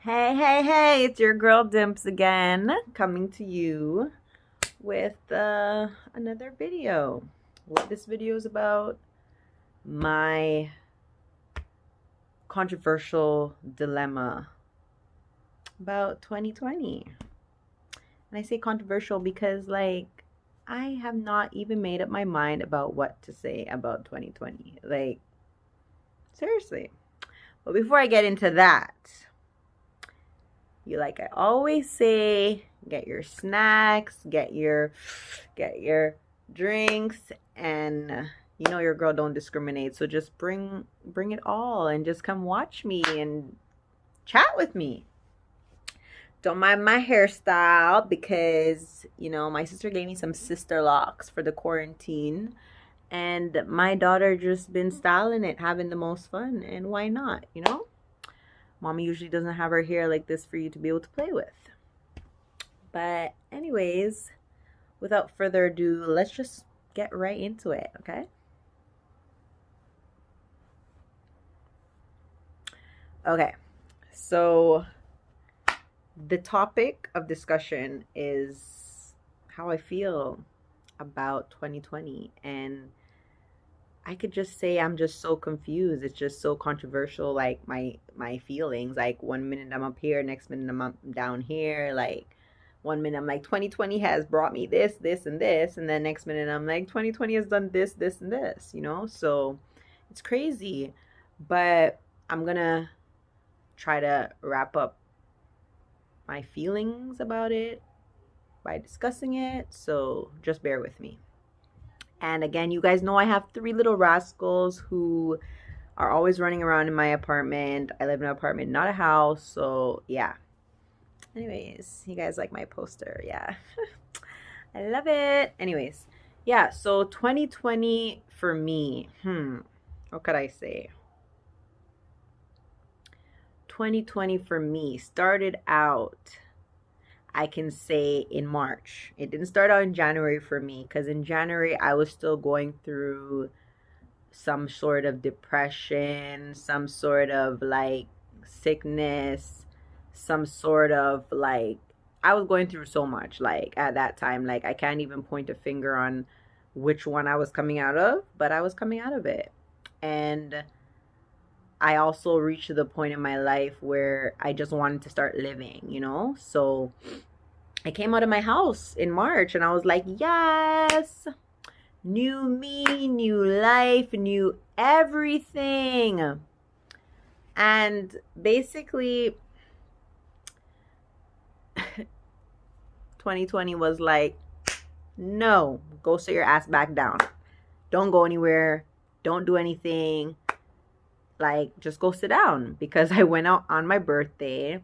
Hey, it's your girl Dimps again, coming to you with another video. What this video is about, my controversial dilemma about 2020. And I say controversial because, like, I have not even made up my mind about what to say about 2020. Like, seriously. But before I get into that, like I always say, get your snacks, get your drinks, and your girl don't discriminate. So just bring it all and just come watch me and chat with me. Don't mind my hairstyle because my sister gave me some sister locks for the quarantine, and my daughter just been styling it, having the most fun, and why not? Mommy usually doesn't have her hair like this for you to be able to play with. But anyways, without further ado, let's just get right into it, okay? Okay, so the topic of discussion is how I feel about 2020, and I could just say I'm just so confused. It's just so controversial, like my feelings. Like one minute I'm up here, next minute I'm down here. Like one minute I'm like 2020 has brought me this, and this, and then next minute I'm like 2020 has done this, and this. So it's crazy. But I'm gonna try to wrap up my feelings about it by discussing it. So just bear with me. And again, you guys know I have 3 little rascals who are always running around in my apartment. I live in an apartment, not a house. So, yeah. Anyways, you guys like my poster. Yeah. I love it. Anyways, yeah. So 2020 for me, what could I say? 2020 for me started out, I can say, in March. It didn't start out in January for me because in January I was still going through some sort of depression, some sort of like sickness, some sort of like I was going through so much like at that time. Like I can't even point a finger on which one I was coming out of, but I was coming out of it. And I also reached the point in my life where I just wanted to start living. So I came out of my house in March and I was like, yes, new me, new life, new everything. And basically, 2020 was like, no, go sit your ass back down. Don't go anywhere. Don't do anything. Like, just go sit down. Because I went out on my birthday,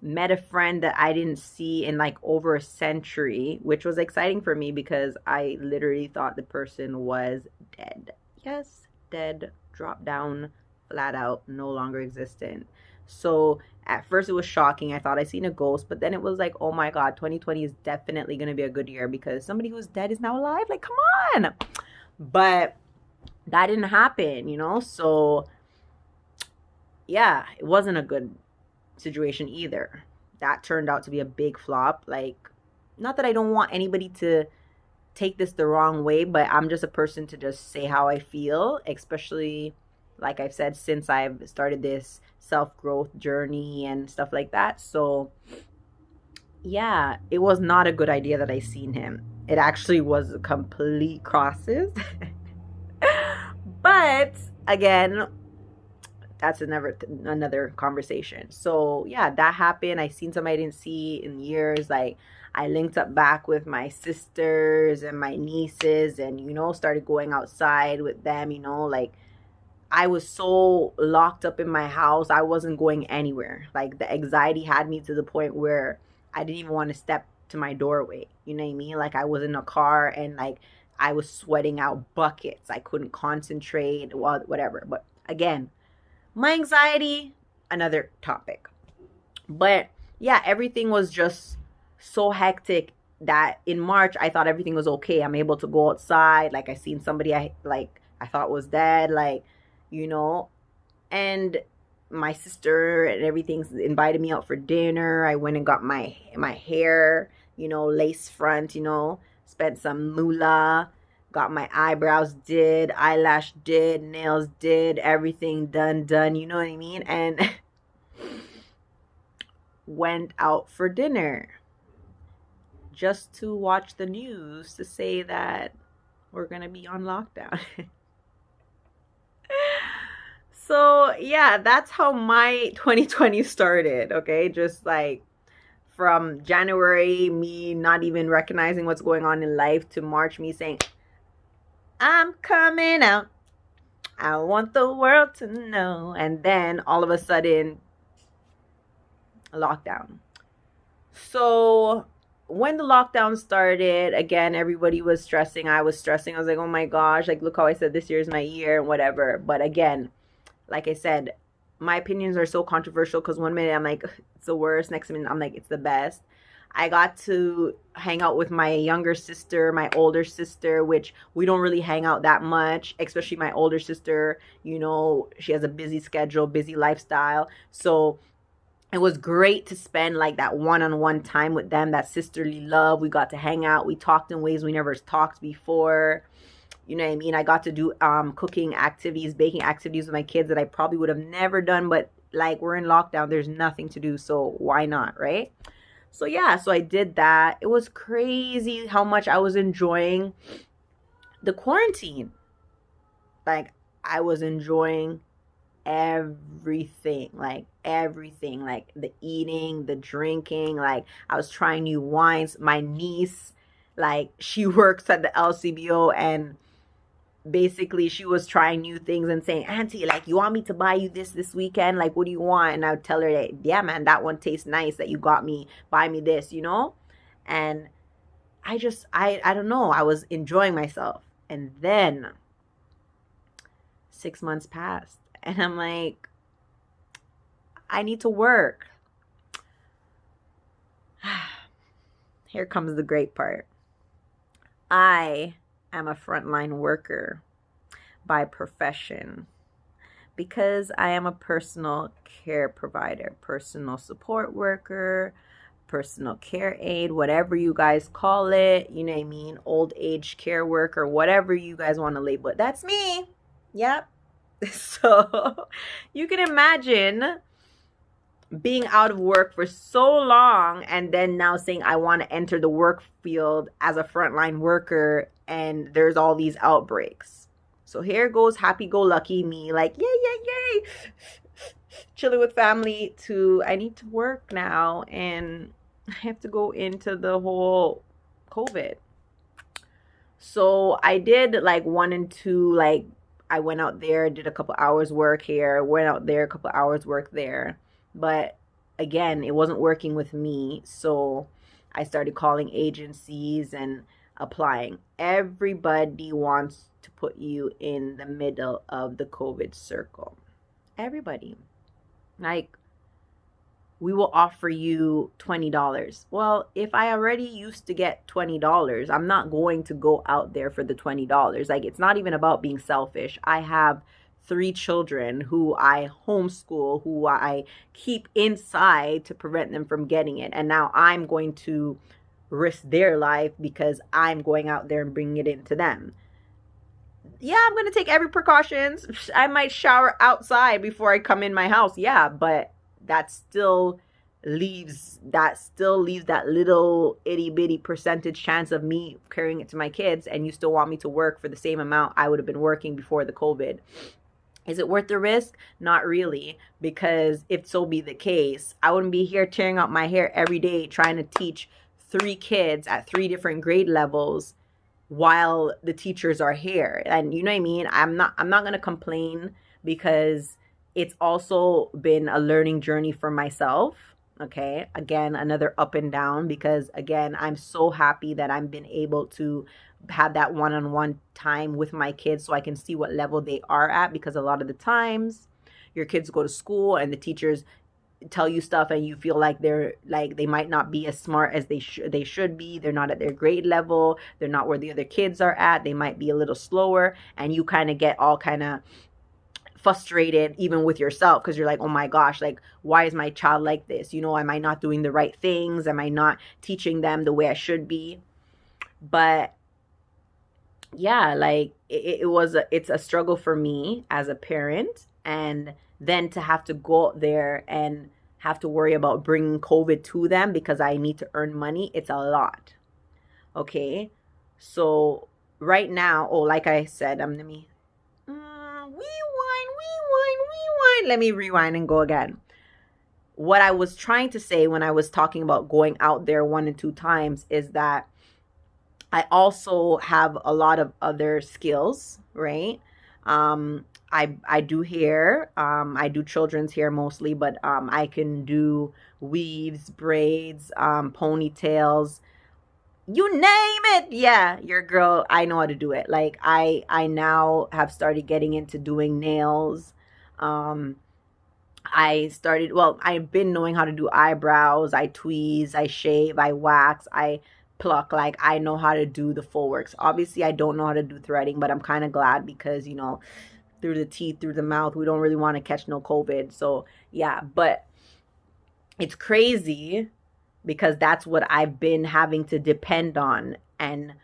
met a friend that I didn't see in like over a century, which was exciting for me because I literally thought the person was dead. Yes, dead, dropped down, flat out, no longer existent. So at first it was shocking. I thought I seen a ghost, but then it was like, oh my God, 2020 is definitely going to be a good year because somebody who's dead is now alive. Like, come on. But that didn't happen. So yeah, it wasn't a good situation either. That turned out to be a big flop. Like, not that I don't want anybody to take this the wrong way, but I'm just a person to just say how I feel, especially like I've said since I've started this self-growth journey and stuff like that. So yeah, it was not a good idea that I seen him. It actually was a complete crosses. But again, that's another conversation. So yeah, that happened. I seen somebody I didn't see in years. Like I linked up back with my sisters and my nieces and started going outside with them. Like I was so locked up in my house, I wasn't going anywhere. Like the anxiety had me to the point where I didn't even want to step to my doorway. You know what I mean? Like I was in a car and like I was sweating out buckets. I couldn't concentrate, whatever. But again, my anxiety, another topic. But yeah, everything was just so hectic that in March I thought everything was okay. I'm able to go outside. Like I seen somebody I thought was dead, and my sister and everything's invited me out for dinner. I went and got my hair, lace front, spent some moolah, got my eyebrows did, eyelash did, nails did, everything done, you know what I mean? And went out for dinner just to watch the news to say that we're gonna be on lockdown. So yeah, that's how my 2020 started. Okay, just like from January, me not even recognizing what's going on in life, to March, me saying, I'm coming out, I want the world to know. And then all of a sudden, lockdown. So when the lockdown started, again, everybody was stressing. I was stressing. I was like, oh my gosh, like, look how I said this year is my year and whatever. But again, like I said, my opinions are so controversial because one minute I'm like, it's the worst. Next minute I'm like, it's the best. I got to hang out with my younger sister, my older sister, which we don't really hang out that much, especially my older sister. She has a busy schedule, busy lifestyle. So it was great to spend like that one-on-one time with them, that sisterly love. We got to hang out. We talked in ways we never talked before. You know what I mean? I got to do cooking activities, baking activities with my kids that I probably would have never done. But like, we're in lockdown. There's nothing to do. So why not, right? So yeah, so I did that. It was crazy how much I was enjoying the quarantine. Like, I was enjoying everything, like the eating, the drinking. Like, I was trying new wines. My niece, like, she works at the LCBO, and basically she was trying new things and saying, Auntie, like, you want me to buy you this weekend? Like, what do you want? And I would tell her that, yeah, man, that one tastes nice that you got me, buy me this, and I don't know, I was enjoying myself. And then 6 months passed, and I'm like, I need to work. Here comes the great part. I am a frontline worker by profession because I am a personal care provider, personal support worker, personal care aide, whatever you guys call it, you know what I mean, old age care worker, whatever you guys want to label it. That's me. Yep. So you can imagine being out of work for so long and then now saying I want to enter the work field as a frontline worker, and there's all these outbreaks. So here goes happy-go-lucky me, like, yay, chilling with family, to I need to work now and I have to go into the whole COVID. So I did like 1 and 2, like I went out there, did a couple hours work here, went out there, a couple hours work there. But again, it wasn't working with me. So I started calling agencies and applying. Everybody wants to put you in the middle of the COVID circle. Everybody. Like, we will offer you $20. Well, if I already used to get $20, I'm not going to go out there for the $20. Like, it's not even about being selfish. I have 3 children who I homeschool, who I keep inside to prevent them from getting it. And now I'm going to risk their life because I'm going out there and bringing it into them. Yeah, I'm going to take every precautions. I might shower outside before I come in my house. Yeah, but that still leaves that little itty bitty percentage chance of me carrying it to my kids, and you still want me to work for the same amount I would have been working before the COVID. Is it worth the risk? Not really, because if so be the case, I wouldn't be here tearing out my hair every day trying to teach 3 kids at 3 different grade levels while the teachers are here. And you know what I mean? I'm not going to complain, because it's also been a learning journey for myself. Okay. Again, another up and down, because again, I'm so happy that I've been able to have that one-on-one time with my kids so I can see what level they are at, because a lot of the times your kids go to school and the teachers tell you stuff and you feel like they might not be as smart as they should be. They're not at their grade level. They're not where the other kids are at. They might be a little slower, and you kind of get all kind of frustrated even with yourself, because you're like, oh my gosh, like, why is my child like this? You know, am I not doing the right things? Am I not teaching them the way I should be? But yeah, like it's a struggle for me as a parent, and then to have to go out there and have to worry about bringing COVID to them because I need to earn money. It's a lot. Okay. So right now, oh, like I said, let me rewind. Let me rewind and go again. What I was trying to say when I was talking about going out there 1 and 2 times is that I also have a lot of other skills, right? I do hair. I do children's hair mostly, but I can do weaves, braids, ponytails, you name it. Yeah, your girl, I know how to do it. Like I now have started getting into doing nails. Um, I've been knowing how to do eyebrows. I tweeze, I shave, I wax, I pluck. Like, I know how to do the full works. Obviously, I don't know how to do threading, but I'm kind of glad because, you know, through the teeth, through the mouth, we don't really want to catch no COVID. So, yeah, but it's crazy because that's what I've been having to depend on and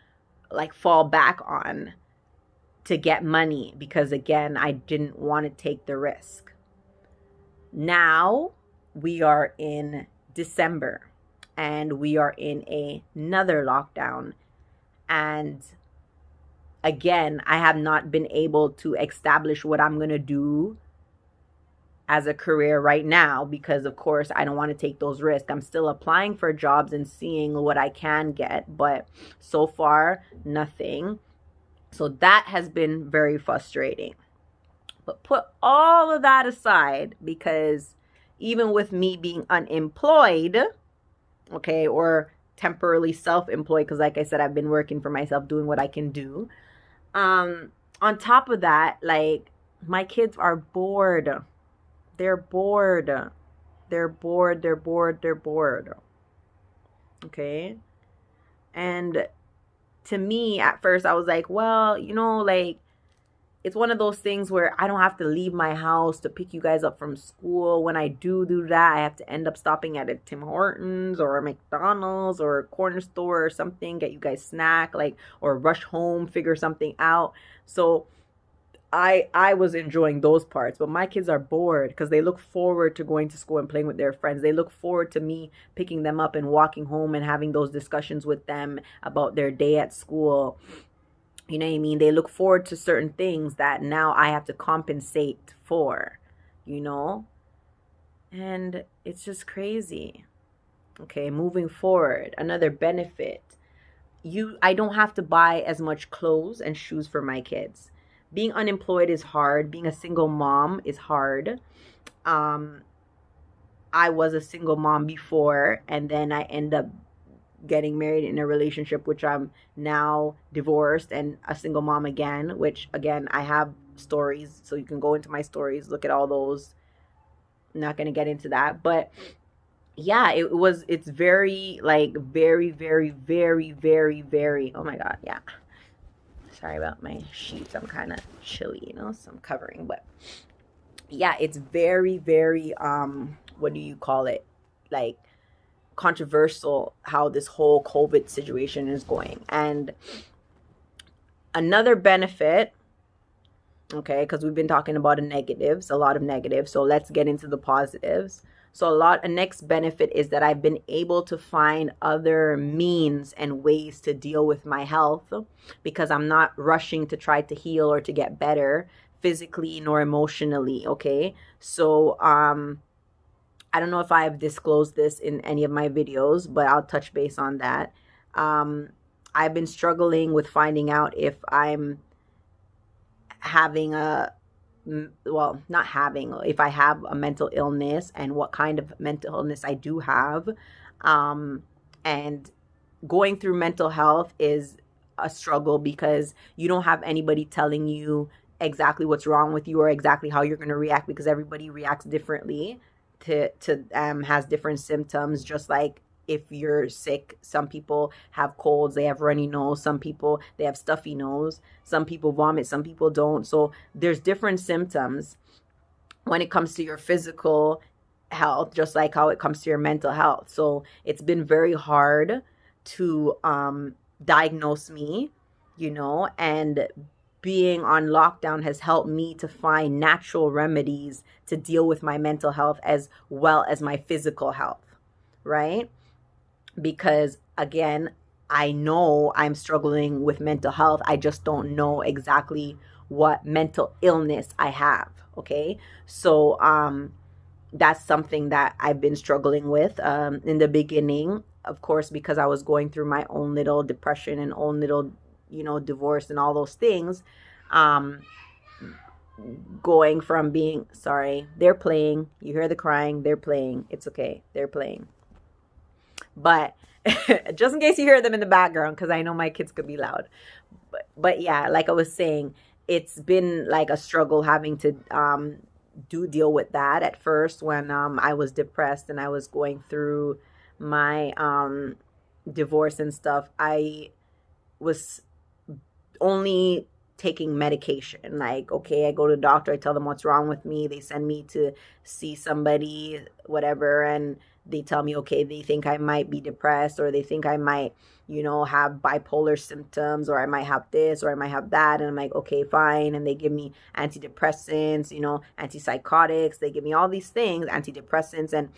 like fall back on to get money because, again, I didn't want to take the risk. Now we are in December and we are in another lockdown. And again, I have not been able to establish what I'm going to do as a career right now because, of course, I don't want to take those risks. I'm still applying for jobs and seeing what I can get, but so far, nothing. So that has been very frustrating. But put all of that aside, because even with me being unemployed, okay, or temporarily self-employed, because like I said, I've been working for myself, doing what I can do. On top of that, like, my kids are bored. They're bored. They're bored. They're bored. They're bored. Okay. And to me, at first, I was like, well, you know, like, it's one of those things where I don't have to leave my house to pick you guys up from school. When I do that, I have to end up stopping at a Tim Hortons or a McDonald's or a corner store or something, get you guys snack, like, or rush home, figure something out. So I was enjoying those parts, but my kids are bored because they look forward to going to school and playing with their friends. They look forward to me picking them up and walking home and having those discussions with them about their day at school. You know what I mean? They look forward to certain things that now I have to compensate for, you know? And it's just crazy. Okay, moving forward, another benefit. I don't have to buy as much clothes and shoes for my kids. Being unemployed is hard. Being a single mom is hard. I was a single mom before, and then I end up getting married in a relationship, which I'm now divorced and a single mom again, which, again, I have stories, so you can go into my stories, look at all those. I'm not going to get into that, but yeah, it's very, like, very, very, very, very, very, oh my God, yeah. Sorry about my sheets. I'm kind of chilly, you know, so I'm covering, but yeah, it's very, very, what do you call it? Like, controversial how this whole COVID situation is going. And another benefit, okay, because we've been talking about a lot of negatives. So let's get into the positives. So a next benefit is that I've been able to find other means and ways to deal with my health because I'm not rushing to try to heal or to get better physically nor emotionally. Okay. So, I don't know if I have disclosed this in any of my videos, but I'll touch base on that. I've been struggling with finding out if I'm having if I have a mental illness and what kind of mental illness I do have. And going through mental health is a struggle because you don't have anybody telling you exactly what's wrong with you or exactly how you're going to react because everybody reacts differently to has different symptoms, just like if you're sick. Some people have colds, they have runny nose, some people they have stuffy nose, some people vomit, some people don't. So there's different symptoms when it comes to your physical health, just like how it comes to your mental health. So it's been very hard to diagnose me, and being on lockdown has helped me to find natural remedies to deal with my mental health as well as my physical health, right? Because again, I know I'm struggling with mental health. I just don't know exactly what mental illness I have. Okay. So, that's something that I've been struggling with, in the beginning, of course, because I was going through my own little depression and own little, divorce and all those things. Um, Going from being, sorry, they're playing. You hear the crying, they're playing. It's okay. They're playing. But just in case you hear them in the background, because I know my kids could be loud. But yeah, like I was saying, it's been like a struggle having to deal with that at first when I was depressed and I was going through my divorce and stuff. I was only taking medication. Like, okay, I go to the doctor, I tell them what's wrong with me, they send me to see somebody, whatever, and they tell me, okay, they think I might be depressed, or they think I might, have bipolar symptoms, or I might have this, or I might have that. And I'm like, okay, fine. And they give me antidepressants, antipsychotics. They give me all these things, antidepressants, and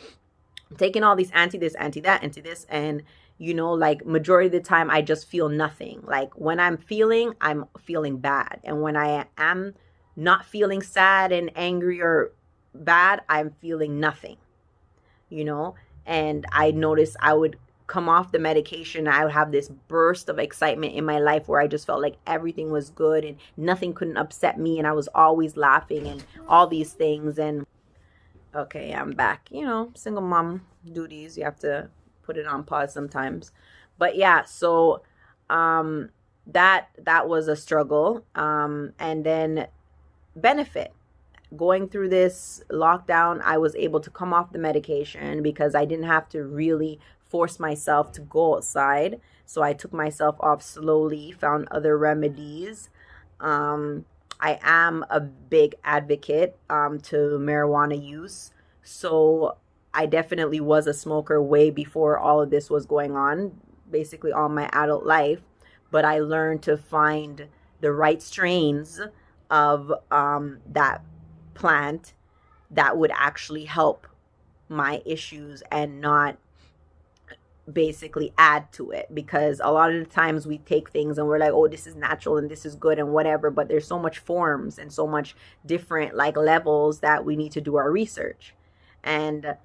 I'm taking all these anti this, anti that, anti this. And, like majority of the time, I just feel nothing. Like when I'm feeling bad. And when I am not feeling sad and angry or bad, I'm feeling nothing. And I noticed I would come off the medication, I would have this burst of excitement in my life where I just felt like everything was good and nothing couldn't upset me, and I was always laughing and all these things. And okay, I'm back. Single mom duties, you have to put it on pause sometimes. But yeah, so that was a struggle. And then benefit. Going through this lockdown, I was able to come off the medication because I didn't have to really force myself to go outside. So I took myself off slowly, found other remedies. I am a big advocate to marijuana use. So I definitely was a smoker way before all of this was going on, basically all my adult life. But I learned to find the right strains of that plant that would actually help my issues and not basically add to it. Because a lot of the times we take things and we're like, oh, this is natural and this is good and whatever, but there's so much forms and so much different like levels that we need to do our research. And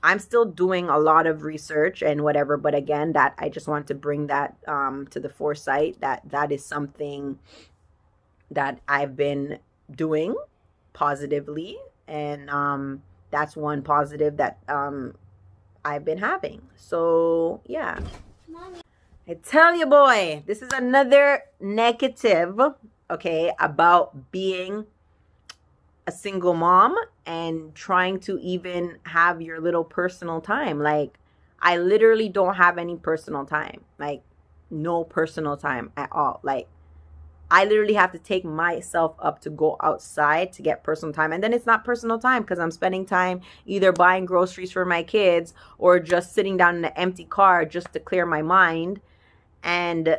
I'm still doing a lot of research and whatever, but again, that I just want to bring that to the foresight that is something that I've been doing positively, and that's one positive that I've been having. So yeah, I tell you, boy, this is another negative, okay, about being a single mom and trying to even have your little personal time. Like, I literally don't have any personal time, like no personal time at all. Like, I literally have to take myself up to go outside to get personal time. And then it's not personal time because I'm spending time either buying groceries for my kids or just sitting down in an empty car just to clear my mind. And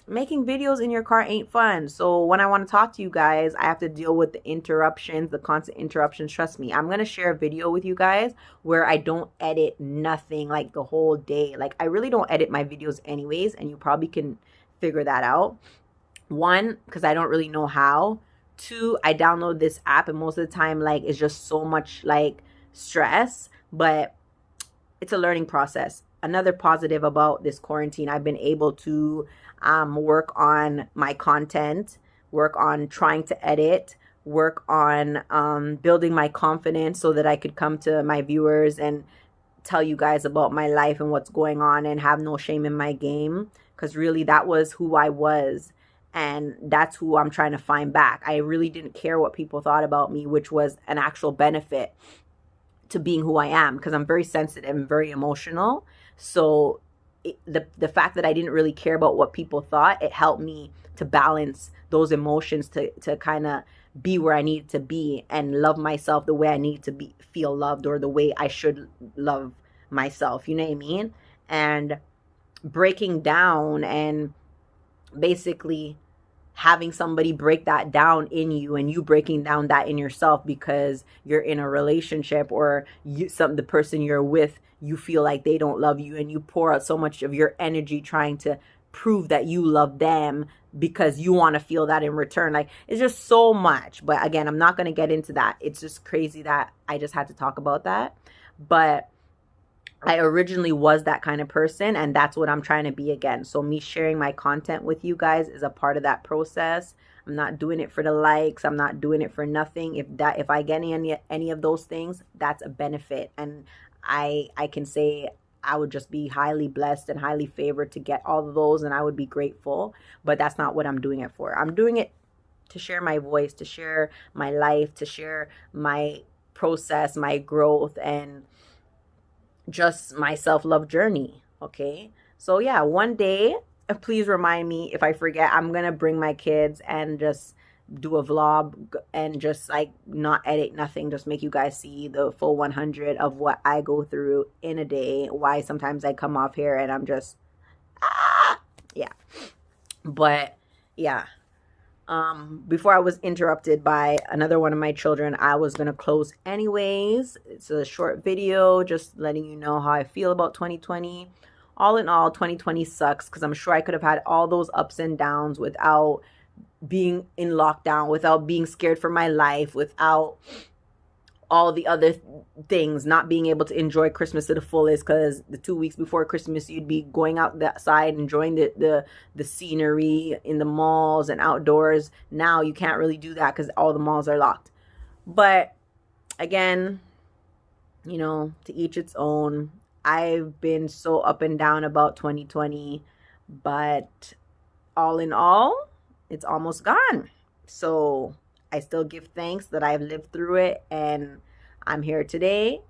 making videos in your car ain't fun. So when I want to talk to you guys, I have to deal with the interruptions, the constant interruptions. Trust me, I'm going to share a video with you guys where I don't edit nothing like the whole day. Like, I really don't edit my videos anyways, and you probably can figure that out. One, because I don't really know how. Two, I download this app and most of the time, like, it's just so much like stress, but it's a learning process. Another positive about this quarantine, I've been able to work on my content, work on trying to edit, work on building my confidence so that I could come to my viewers and tell you guys about my life and what's going on and have no shame in my game. Because really, that was who I was. And that's who I'm trying to find back. I really didn't care what people thought about me, which was an actual benefit to being who I am, because I'm very sensitive and very emotional. So the fact that I didn't really care about what people thought, it helped me to balance those emotions to kind of be where I need to be and love myself the way I need to be, feel loved, or the way I should love myself. You know what I mean? And breaking down and basically having somebody break that down in you, and you breaking down that in yourself because you're in a relationship, or the person you're with, you feel like they don't love you, and you pour out so much of your energy trying to prove that you love them because you want to feel that in return. Like, it's just so much. But again, I'm not going to get into that. It's just crazy that I just had to talk about that. But I originally was that kind of person, and that's what I'm trying to be again. So me sharing my content with you guys is a part of that process. I'm not doing it for the likes. I'm not doing it for nothing. If I get any of those things, that's a benefit. And I can say I would just be highly blessed and highly favored to get all of those, and I would be grateful. But that's not what I'm doing it for. I'm doing it to share my voice, to share my life, to share my process, my growth, and just my self-love journey. Okay, so yeah, one day, please remind me if I forget. I'm gonna bring my kids and just do a vlog, and just like not edit nothing, just make you guys see the full 100 of what I go through in a day, why sometimes I come off here and I'm just yeah. But yeah, before I was interrupted by another one of my children, I was going to close anyways. It's a short video just letting you know how I feel about 2020. All in all, 2020 sucks, because I'm sure I could have had all those ups and downs without being in lockdown, without being scared for my life, without all the other things, not being able to enjoy Christmas to the fullest, because the 2 weeks before Christmas you'd be going outside enjoying the scenery in the malls and outdoors. Now you can't really do that because all the malls are locked. But again, you know, to each its own. I've been so up and down about 2020, but all in all, it's almost gone. So I still give thanks that I've lived through it, and I'm here today.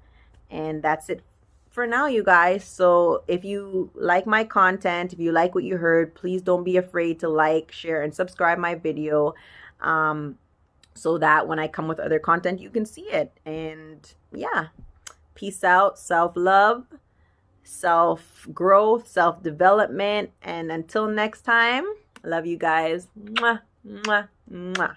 And that's it for now, you guys. So if you like my content, if you like what you heard, please don't be afraid to like, share, and subscribe my video, so that when I come with other content, you can see it. And yeah, peace out. Self-love, self-growth, self-development. And until next time, love you guys. Mwah, mwah, mwah.